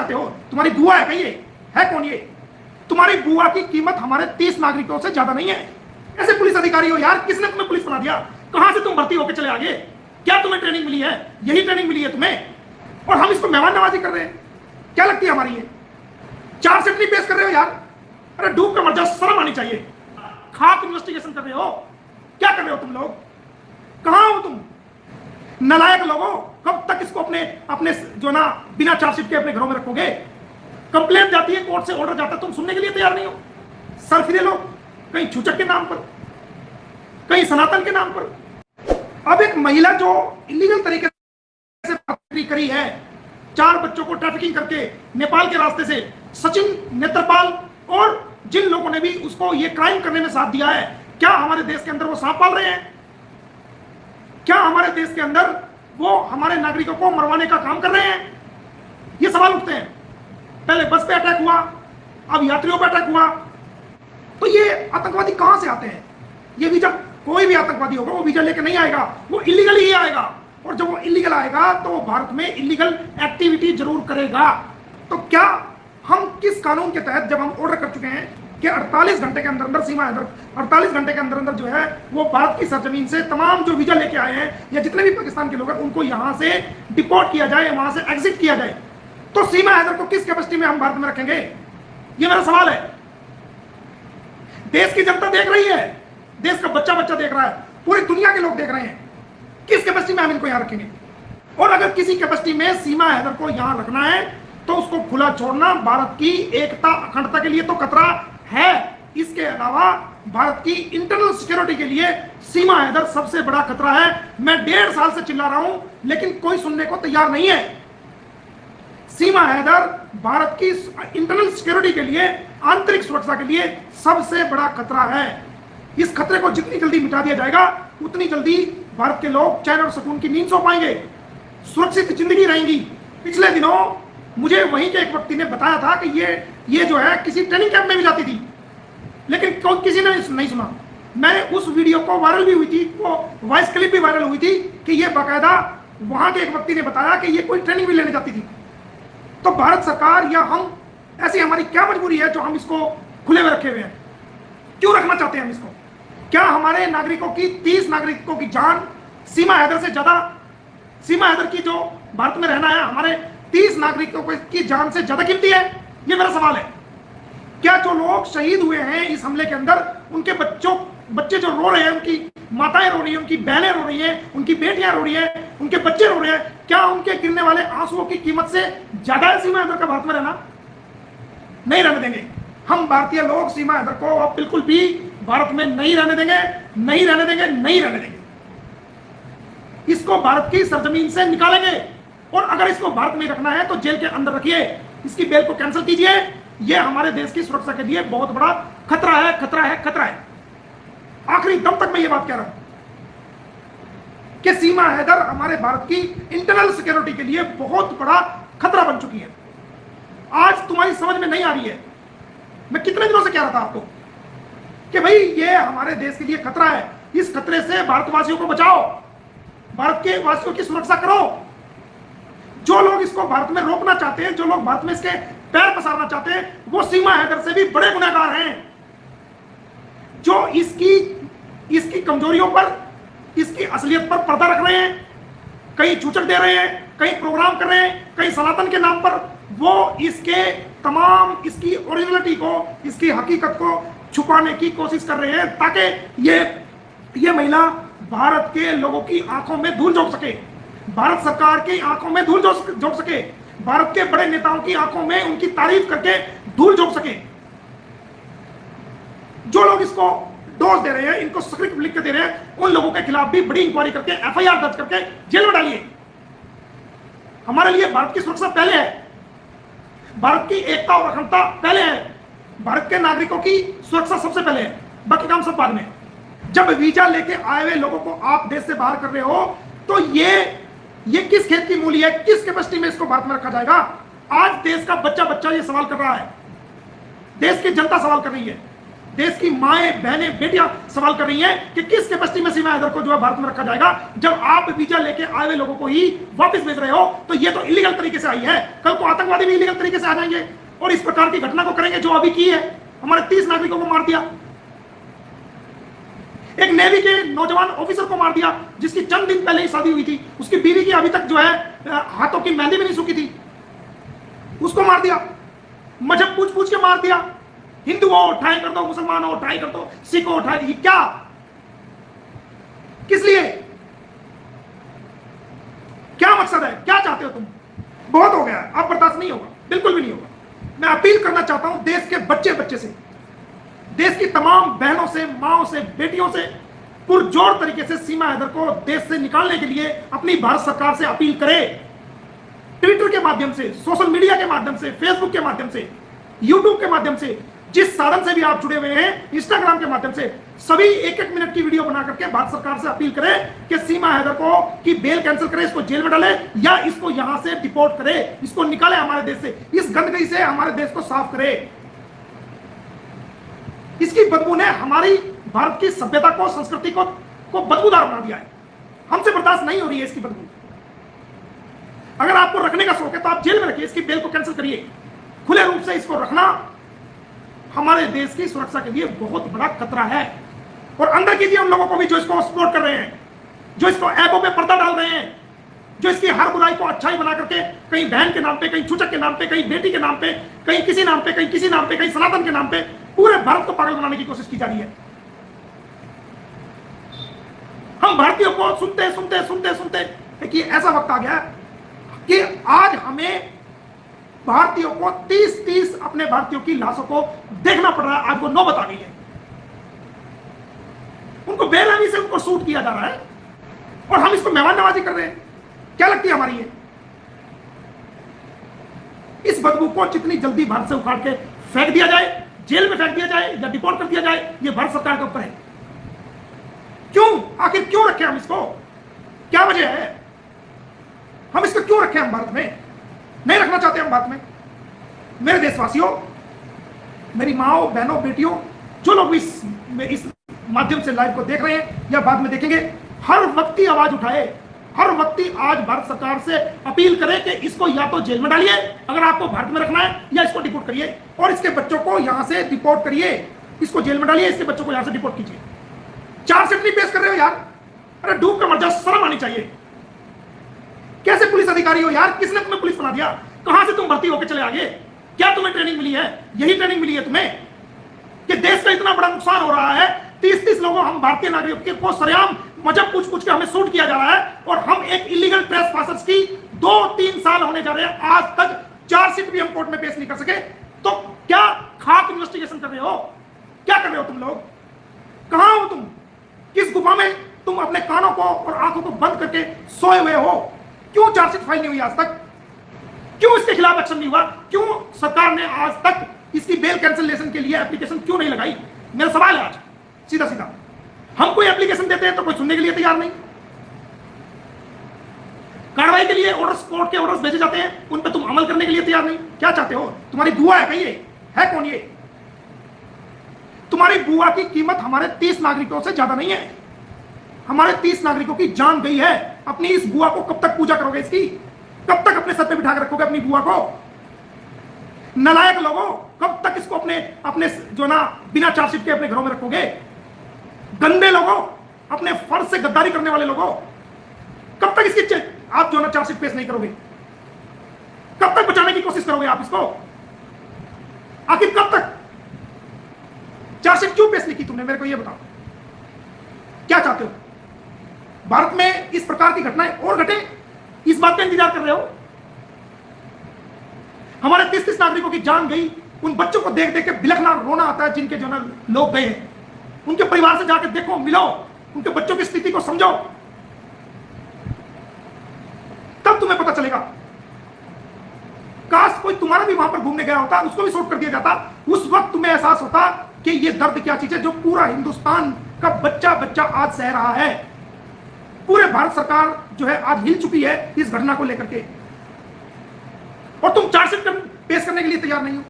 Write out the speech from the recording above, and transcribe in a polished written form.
चाहते हो? तुम्हारी बुआ है क्या? ये है कौन? ये तुम्हारी बुआ की कीमत हमारे 30 नागरिकों से ज्यादा नहीं है। ऐसे पुलिस अधिकारी हो यार? किसने तुम्हें पुलिस बना दिया? कहां से तुम भर्ती होकर चले आगे? क्या तुम्हें ट्रेनिंग मिली है? यही ट्रेनिंग मिली है तुम्हें? और हम इसको मेहमान नवाजी कर रहे हैं। क्या लगती है हमारी ये? चार्जशीट नहीं पेश कर रहे हो यार? अरे डूब कर मर जाओ, शर्म आनी चाहिए। खाक इन्वेस्टिगेशन कर रहे हो? क्या कर रहे हो तुम लोग? कहां हो तुम नालायक लोगों? कब तक इसको अपने अपने जो ना बिना चार्जशीट के अपने घरों में रखोगे? कंप्लेंट जाती है, कोर्ट से ऑर्डर जाता है, तुम सुनने के लिए तैयार नहीं हो। सरफिरे लोग, कहीं छूचक के नाम पर, कहीं सनातन के नाम पर। अब एक महिला जो इलीगल तरीके से नौकरी करी है, 4 बच्चों को ट्रैफिकिंग करके नेपाल के रास्ते से, सचिन नेत्रपाल और जिन लोगों ने भी उसको ये क्राइम करने में साथ दिया है, क्या हमारे देश के अंदर वो सांप पाल रहे हैं? क्या हमारे देश के अंदर वो हमारे नागरिकों को मरवाने का काम कर रहे हैं? ये सवाल उठते हैं। पहले बस पे अटैक हुआ, अब यात्रियों पर अटैक हुआ, तो ये आतंकवादी कहां से आते हैं? ये वीजा, कोई भी आतंकवादी होगा वो वीजा लेके नहीं आएगा, वो इलीगल ही आएगा। और जब वो इलीगल आएगा तो वो भारत में इलीगल एक्टिविटी जरूर करेगा। तो क्या हम किस कानून के तहत, जब हम ऑर्डर कर चुके हैं कि 48 घंटे के अंदर अंदर, सीमा अंदर 48 घंटे के अंदर अंदर जो है वो भारत की सरजमीन से तमाम जो वीजा लेके आए हैं या जितने भी पाकिस्तान के लोग हैं उनको यहां से डिपोर्ट किया जाए, वहां से एग्जिट किया जाए, तो सीमा हैदर को किस कैपेसिटी में हम भारत में रखेंगे? ये मेरा सवाल है। देश की जनता देख रही है, देश का बच्चा बच्चा देख रहा है, पूरी दुनिया के लोग देख रहे हैं, किस कैपेसिटी में हम इनको यहां रखेंगे? और अगर किसी कैपेसिटी में सीमा हैदर को यहां रखना है तो उसको खुला छोड़ना भारत की एकता अखंडता के लिए तो खतरा है। इसके अलावा भारत की इंटरनल सिक्योरिटी के लिए सीमा हैदर सबसे बड़ा खतरा है। मैं 1.5 साल से चिल्ला रहा हूं लेकिन कोई सुनने को तैयार नहीं है। सीमा हैदर भारत की इंटरनल सिक्योरिटी के लिए, आंतरिक सुरक्षा के लिए सबसे बड़ा खतरा है। इस खतरे को जितनी जल्दी मिटा दिया जाएगा उतनी जल्दी भारत के लोग चैन और सुकून की नींद सो पाएंगे, सुरक्षित जिंदगी रहेंगी। पिछले दिनों मुझे वहीं के एक व्यक्ति ने बताया था कि ये जो है किसी ट्रेनिंग कैंप में भी जाती थी, लेकिन किसी ने नहीं सुना। मैंने उस वीडियो को वायरल भी हुई थी, वो वॉइस क्लिप भी वायरल हुई थी कि ये बाकायदा वहां के एक व्यक्ति ने बताया कि ये कोई ट्रेनिंग भी लेने जाती थी। तो भारत सरकार या हम, ऐसी हमारी क्या मजबूरी है जो हम इसको खुले में रखे हुए हैं? क्यों रखना चाहते हैं हम इसको? क्या हमारे नागरिकों की, 30 नागरिकों की जान सीमा हैदर से ज्यादा, सीमा हैदर की जो भारत में रहना है हमारे 30 नागरिकों की जान से ज्यादा कीमती है? ये मेरा सवाल है। क्या जो लोग शहीद हुए हैं इस हमले के अंदर, उनके बच्चे जो रो रहे हैं, उनकी माताएं रो रही हैं, उनकी बहनें रो रही हैं, उनकी बेटियां रो रही हैं, उनके बच्चे रो रहे हैं, क्या उनके गिरने वाले आंसुओं की कीमत से ज्यादा है सीमा हैदर का भारत में रहना? नहीं रहने देंगे हम भारतीय लोग सीमा हैदर को अब बिल्कुल भी भारत में नहीं रहने देंगे, नहीं रहने देंगे, नहीं रहने देंगे। इसको भारत की सरजमीन से निकालेंगे और अगर इसको भारत में रखना है तो जेल के अंदर रखिए, इसकी बेल को कैंसिल कीजिए। यह हमारे देश की सुरक्षा के लिए बहुत बड़ा खतरा है, खतरा है, खतरा है। आखिरी दम तक मैं ये बात कह रहा हूं कि सीमा हैदर हमारे भारत की इंटरनल सिक्योरिटी के लिए बहुत बड़ा खतरा बन चुकी है। आज तुम्हारी समझ में नहीं आ रही है। मैं कितने दिनों से कह रहा था आपको कि भाई ये हमारे देश के लिए खतरा है, इस खतरे से भारतवासियों को बचाओ, भारत के वासियों की सुरक्षा करो। जो लोग इसको भारत में रोकना चाहते हैं, जो लोग भारत में इसके पैर पसारना चाहते हैं, वो सीमा हैदर से भी बड़े गुनहगार हैं, जो इसकी कमजोरियों पर, इसकी असलियत पर पर्दा रख रहे हैं, कहीं चूचक दे रहे हैं, कहीं प्रोग्राम कर रहे हैं, कहीं सनातन के नाम पर वो इसके तमाम, इसकी ओरिजिनलिटी को, इसकी हकीकत को छुपाने की कोशिश कर रहे हैं ताकि ये महिला भारत के लोगों की आंखों में धूल झोंक सके, भारत सरकार की आंखों में धूल झोंक सके, भारत के बड़े नेताओं की आंखों में उनकी तारीफ करके धूल झोंक सके। जो लोग इसको डोज दे रहे हैं, इनको स्क्रिप्ट लिख के दे रहे हैं, उन लोगों के खिलाफ भी बड़ी इंक्वायरी करके एफआईआर दर्ज करके जेल में डालिए। हमारे लिए भारत की सुरक्षा पहले है, भारत की एकता और अखंडता पहले है, भारत के नागरिकों की सुरक्षा सबसे पहले है, बाकी काम सब बाद में। जब वीजा लेके आए हुए लोगों को आप देश से बाहर कर रहे हो तो ये किस खेत की मूली है, किस कैपेसिटी में इसको भारत में रखा जाएगा? आज देश का बच्चा बच्चा ये सवाल कर रहा है, देश की जनता सवाल कर रही है। देश की माएं, बहनें, बेटियां सवाल कर रही हैं कि किस कैपेसिटी में सीमा हैदर को जो है भारत में रखा जाएगा, जब आप वीजा लेके आए हुए लोगों को ही वापस भेज रहे हो। तो ये तो इलीगल तरीके से आई है, कल को आतंकवादी भी इलीगल तरीके से आ जाएंगे और इस प्रकार की घटना को करेंगे जो अभी की है। हमारे 30 नागरिकों को मार दिया, एक नेवी के नौजवान ऑफिसर को मार दिया जिसकी चंद दिन पहले ही शादी हुई थी, उसकी बीवी की अभी तक जो है हाथों की मेहंदी भी नहीं सूखी थी, उसको मार दिया। मजहब पूछ पूछ के मार दिया, हिंदू हो ट्राई कर दो, मुसलमान हो ट्राई कर दो, सिख हो ट्राई, क्या किस लिए, क्या मकसद है, क्या चाहते हो तुम? बहुत हो गया, अब बर्दाश्त नहीं होगा, बिल्कुल भी नहीं होगा। मैं अपील करना चाहता हूं देश के बच्चे बच्चे से, देश की तमाम बहनों से, माओ से, बेटियों से पुरजोर तरीके से सीमा हैदर को देश से निकालने के लिए अपनी भारत सरकार से अपील करें। ट्विटर के माध्यम से, सोशल मीडिया के माध्यम से, फेसबुक के माध्यम से, यूट्यूब के माध्यम से, जिस साधन से भी आप जुड़े हुए हैं, इंस्टाग्राम के माध्यम से, सभी एक एक मिनट की वीडियो बना करके भारत सरकार से अपील करें कि सीमा हैदर को की बेल कैंसिल करे, इसको जेल में डाले या इसको यहां से डिपोर्ट करे, इसको निकाले हमारे देश से, इस गंदगी से हमारे देश को साफ करे। इसकी बदबू ने हमारी भारत की सभ्यता को, संस्कृति को बदबूदार बना दिया है। हमसे बर्दाश्त नहीं हो रही है इसकी बदबू। अगर आपको रखने का शौक है तो आप जेल में रखिए, इसकी बेल को कैंसिल करिए। खुले रूप से इसको रखना हमारे देश की सुरक्षा के लिए बहुत बड़ा खतरा है। और अंदर कीजिए उन लोगों को भी जो इसको सपोर्ट कर रहे हैं, जो इसको ऐपों पे पर्दा डाल रहे हैं, जो इसकी हर बुराई को अच्छाई बना करके कहीं बहन के नाम पे, कहीं छूचक के नाम पे, कहीं बेटी के नाम पे, कहीं किसी नाम पे, कहीं किसी नाम पे, कहीं सनातन के नाम पे पूरे भारत को पागल बनाने की कोशिश की जा रही है। हम भारतीयों को सुनते सुनते सुनते सुनते कि ऐसा वक्त आ गया कि आज हमें भारतीयों को 30-30 अपने भारतीयों की लाशों को देखना पड़ रहा है। आज वो नौबत आ गई है, उनको बेरहमी से उनको शूट किया जा रहा है और हम इसको मेहमान नवाजी कर रहे हैं। क्या लगती है हमारी ये? इस बदबू को जितनी जल्दी भारत से उखाड़ के फेंक दिया जाए, जेल में फेंक दिया जाए या डिपोर्ट कर दिया जाए, ये भारत सरकार के ऊपर है। क्यों, आखिर क्यों रखे हम इसको? क्या वजह है? हम इसको क्यों रखे? हम भारत में नहीं रखना चाहते। हम भारत में, मेरे देशवासियों, मेरी माओ, बहनों, बेटियों, जो लोग इस माध्यम से लाइव को देख रहे हैं या बाद में देखेंगे, हर व्यक्ति आवाज उठाए, हर व्यक्ति आज भारत सरकार से अपील करे कि इसको या तो जेल में डालिए अगर आपको भारत में रखना है, या इसको डिपोर्ट करिए और इसके बच्चों को यहां से डिपोर्ट करिए। इसको जेल में डालिए, इसके बच्चों को यहां से डिपोर्ट कीजिए। चार्जशीट नहीं पेश कर रहे हो यार, अरे डूब का मर जाओ, शर्म आनी चाहिए। कैसे पुलिस अधिकारी हो यार? किसने तुम्हें पुलिस बना दिया? कहां से तुम भर्ती होकर चले आगे? क्या तुम्हें ट्रेनिंग मिली है? यही ट्रेनिंग मिली है तुम्हें कि देश का इतना बड़ा नुकसान हो रहा है, 30-30 लोगों, हम भारतीय नागरिकों को सरेआम मजहब पूछ पूछ के हमें शूट किया जा रहा है और हम एक इलीगल ट्रेस पासर्स की 2-3 साल होने जा रहे हैं, आज तक चार्जशीट भी हम कोर्ट में पेश नहीं कर सके। तो क्या खाक इन्वेस्टिगेशन कर रहे हो? क्या कर रहे हो तुम लोग? कहां हो तुम? किस गुफा में तुम अपने कानों को और आंखों को बंद करके सोए हुए हो? क्यों चार्जशीट फाइल नहीं हुई आज तक? क्यों इसके खिलाफ एक्शन नहीं हुआ? क्यों सरकार ने आज तक इसकी बेल कैंसिलेशन के लिए एप्लीकेशन क्यों नहीं लगाई? मेरा सवाल है आज सीधा सीधा। हम कोई एप्लीकेशन देते हैं तो कोई सुनने के लिए तैयार नहीं, कार्रवाई के लिए ऑर्डर्स, कोर्ट के ऑर्डर्स भेजे जाते हैं, उन पर तुम अमल करने के लिए तैयार नहीं। क्या चाहते हो? तुम्हारी बुआ है? कहिए, है कौन ये? तुम्हारी बुआ की कीमत हमारे 30 नागरिकों से ज्यादा नहीं है। हमारे 30 नागरिकों की जान गई है। अपनी इस बुआ को कब तक पूजा करोगे? इसकी कब तक अपने सर पे बिठा कर रखोगे अपनी बुआ को? नलायक लोगों, कब तक इसको अपने अपने जो ना बिना चार्जशीट के अपने घरों में रखोगे? गंदे लोगों, अपने फर्ज से गद्दारी करने वाले लोगों, कब तक इसकी आप जो ना चार्जशीट पेश नहीं करोगे? कब तक बचाने की कोशिश करोगे आप इसको? आखिर कब तक? चार्जशीट क्यों पेश नहीं की तुमने? मेरे को यह बताओ, क्या चाहते हो? भारत में इस प्रकार की घटनाएं और घटे, इस बात का इंतजार कर रहे हो? हमारे 30-30 नागरिकों की जान गई, उन बच्चों को देख देख के बिलखना, रोना आता है जिनके जो ना लोग गए हैं। उनके परिवार से जाकर देखो, मिलो, उनके बच्चों की स्थिति को समझो, तब तुम्हें पता चलेगा। काश कोई तुम्हारा भी वहां पर घूमने गया होता, उसको भी शूट कर दिया जाता, उस वक्त तुम्हें एहसास होता कि ये दर्द क्या चीज है जो पूरा हिंदुस्तान का बच्चा बच्चा आज सह रहा है। पूरे भारत सरकार जो है आज हिल चुकी है इस घटना को लेकर के, और तुम चार्जशीट पेश करने के लिए तैयार नहीं हो।